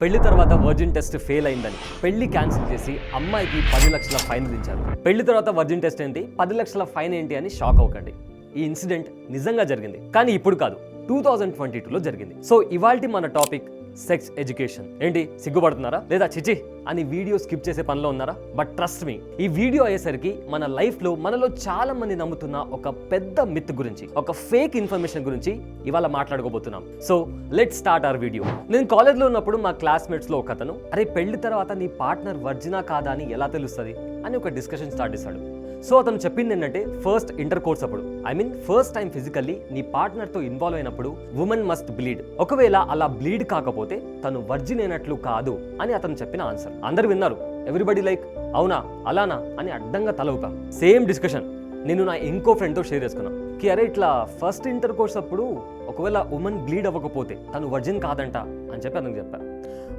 పెళ్లి తర్వాత virgin test fail అయిందని పెళ్లి క్యాన్సిల్ చేసి అమ్మాయికి 10 లక్షల ఫైన్ విధించారు. పెళ్లి తర్వాత వర్జిన్ టెస్ట్ ఏంటి, 10 లక్షల ఫైన్ ఏంటి అని షాక్ అవ్వకండి. ఈ ఇన్సిడెంట్ నిజంగా జరిగింది, కానీ ఇప్పుడు కాదు, 2022లో జరిగింది. సో ఇవాల్టి మన టాపిక్ సెక్స్ ఎడ్యుకేషన్. ఏంటి సిగ్గుపడుతున్నారా, లేదా చిచి అని వీడియో స్కిప్ చేసే పనిలో ఉన్నారా? బట్ ట్రస్ట్ మీ, ఈ వీడియో అయ్యేసరికి మన లైఫ్లో మనలో చాలా మంది నమ్ముతున్న ఒక పెద్ద మిత్ గురించి, ఒక ఫేక్ ఇన్ఫర్మేషన్ గురించి ఇవాళ మాట్లాడుకోబోతున్నాం. So let's start our video. నేను కాలేజ్లో ఉన్నప్పుడు మా క్లాస్మేట్స్లో ఒక అతను, అరే పెళ్లి తర్వాత నీ పార్ట్నర్ వర్జినా కాదా అని ఎలా తెలుస్తుంది అని ఒక డిస్కషన్ స్టార్ట్ చేశాడు. సో అతను చెప్పింది ఏంటంటే, ఫస్ట్ ఇంటర్ కోర్స్ అప్పుడు, ఫస్ట్ టైం ఫిజికల్లీ నీ పార్ట్నర్తో ఇన్వాల్వ్ అయినప్పుడు ఉమెన్ మస్ట్ బ్లీడ్. ఒకవేళ అలా బ్లీడ్ కాకపోతే తను వర్జిన్ అయినట్లు కాదు అని అతను చెప్పిన ఆన్సర్. అందరు విన్నారు, ఎవ్రీబడి లైక్ అవునా అలానా అని అడ్డంగా తల ఊపాం. సేమ్ డిస్కషన్ నేను నా ఇంకో ఫ్రెండ్తో షేర్ చేసుకున్నాను. అరే ఇట్లా ఫస్ట్ ఇంటర్ కోర్స్ అప్పుడు ఒకవేళ ఉమెన్ బ్లీడ్ అవ్వకపోతే తను వర్జిన్ కాదంట అని చెప్పి అతనికి చెప్పాను.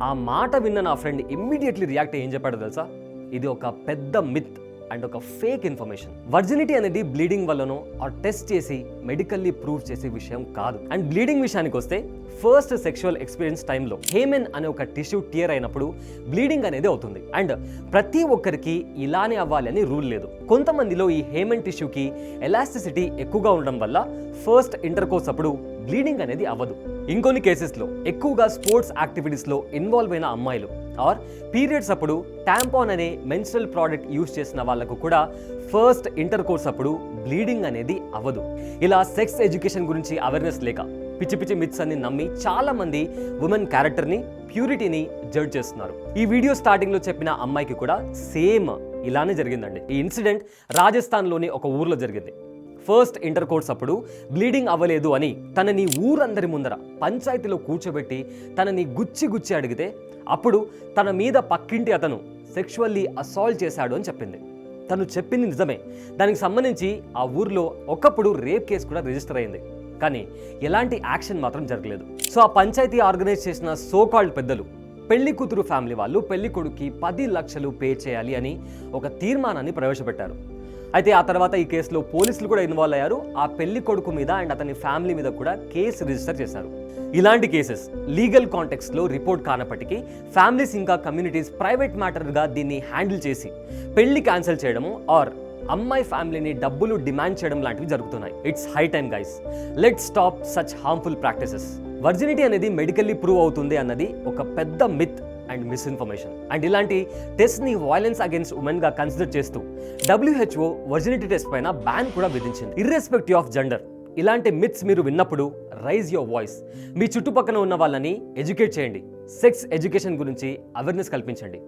ఆ మాట విన్న నా ఫ్రెండ్ ఇమ్మీడియట్లీ రియాక్ట్ అయ్యి ఏం చెప్పాడో తెలుసా? ఇది ఒక పెద్ద మిత్ అండ్ ఒక ఫేక్ ఇన్ఫర్మేషన్. వర్జినిటీ అనేది బ్లీడింగ్ వల్లనో ఆర్ టెస్ట్ చేసి మెడికల్లీ ప్రూవ్ చేసే విషయం కాదు. అండ్ బ్లీడింగ్ విషయానికి వస్తే, ఫస్ట్ సెక్షువల్ ఎక్స్పీరియన్స్ టైంలో హేమెన్ అనే ఒక టిష్యూ టియర్ అయినప్పుడు బ్లీడింగ్ అనేది అవుతుంది. అండ్ ప్రతి ఒక్కరికి ఇలానే అవ్వాలి అని రూల్ లేదు. కొంతమందిలో ఈ హేమెన్ టిష్యూకి ఎలాస్టిసిటీ ఎక్కువగా ఉండడం వల్ల ఫస్ట్ ఇంటర్ కోర్స్ అప్పుడు బ్లీడింగ్ అనేది అవ్వదు. ఇంకొన్ని కేసెస్లో ఎక్కువగా స్పోర్ట్స్ యాక్టివిటీస్లో ఇన్వాల్వ్ అయిన అమ్మాయిలు ఆర్ పీరియడ్స్ అప్పుడు టాంపాన్ అనే మెన్స్ట్రల్ ప్రోడక్ట్ యూజ్ చేసిన వాళ్ళకు కూడా ఫస్ట్ ఇంటర్ కోర్స్ అప్పుడు బ్లీడింగ్ అనేది అవ్వదు. ఇలా సెక్స్ ఎడ్యుకేషన్ గురించి అవేర్నెస్ లేక పిచ్చి పిచ్చి మిత్స్ అని నమ్మి చాలా మంది ఉమెన్ క్యారెక్టర్ని, ప్యూరిటీని జడ్జ్ చేస్తున్నారు. ఈ వీడియో స్టార్టింగ్లో చెప్పిన అమ్మాయికి కూడా సేమ్ ఇలానే జరిగిందండి. ఈ ఇన్సిడెంట్ రాజస్థాన్లోని ఒక ఊర్లో జరిగింది. ఫస్ట్ ఇంటర్ కోర్స్ అప్పుడు బ్లీడింగ్ అవ్వలేదు అని తనని ఊరందరి ముందర పంచాయతీలో కూర్చోబెట్టి తనని గుచ్చి అడిగితే అప్పుడు తన మీద పక్కింటి అతను సెక్షువల్లీ అసాల్ట్ చేశాడు అని చెప్పింది. తను చెప్పింది నిజమే. దానికి సంబంధించి ఆ ఊర్లో ఒకప్పుడు రేప్ కేసు కూడా రిజిస్టర్ అయింది, కానీ ఎలాంటి యాక్షన్ మాత్రం జరగలేదు. సో ఆ పంచాయతీ ఆర్గనైజ్ చేసిన సోకాల్డ్ పెద్దలు పెళ్లి కూతురు ఫ్యామిలీ వాళ్ళు పెళ్లి కొడుకుకి 10 లక్షలు పే చేయాలి అని ఒక తీర్మానాన్ని ప్రవేశపెట్టారు. అయితే ఆ తర్వాత ఈ కేసులో పోలీసులు కూడా ఇన్వాల్వ్ అయ్యారు. ఆ పెళ్లి కొడుకు మీద అండ్ అతని ఫ్యామిలీ మీద కూడా కేసు రిజిస్టర్ చేశారు. ఇలాంటి కేసెస్ లీగల్ కాంటెక్స్ట్లో రిపోర్ట్ కానప్పటికీ ఫ్యామిలీస్ ఇంకా కమ్యూనిటీస్ ప్రైవేట్ మ్యాటర్గా దీన్ని హ్యాండిల్ చేసి పెళ్లి క్యాన్సిల్ చేయడము ఆర్ అమ్మాయి ఫ్యామిలీని డబ్బులు డిమాండ్ చేయడం లాంటివి జరుగుతున్నాయి. It's high time guys, let's stop such harmful practices. Virginity అనేది మెడికల్లీ ప్రూవ్ అవుతుంది అన్నది ఒక పెద్ద మిత్ అండ్ మిస్ఇన్ఫర్మేషన్. అండ్ ఇలాంటి టెస్ట్ని వైలెన్స్ అగేన్స్ట్ ఉమెన్ గా కన్సిడర్ చేస్తూ WHO వర్జినిటీ టెస్ట్ పైన బ్యాన్ కూడా విధించింది, ఇర్రెస్పెక్టివ్ ఆఫ్ జెండర్. ఇలాంటి మిత్స్ మీరు విన్నప్పుడు రైజ్ యువర్ వాయిస్. మీ చుట్టుపక్కల ఉన్న వాళ్ళని ఎడ్యుకేట్ చేయండి. సెక్స్ ఎడ్యుకేషన్ గురించి అవేర్నెస్ కల్పించండి.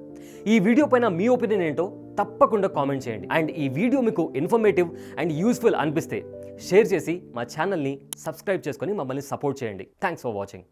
ఈ వీడియో పైన మీ ఒపీనియన్ ఏంటో తప్పకుండా కామెంట్ చేయండి. అండ్ ఈ వీడియో మీకు ఇన్ఫర్మేటివ్ అండ్ యూస్ఫుల్ అనిపిస్తే షేర్ చేసి మా ఛానల్ని సబ్స్క్రైబ్ చేసుకొని మమ్మల్ని సపోర్ట్ చేయండి. Thanks for watching.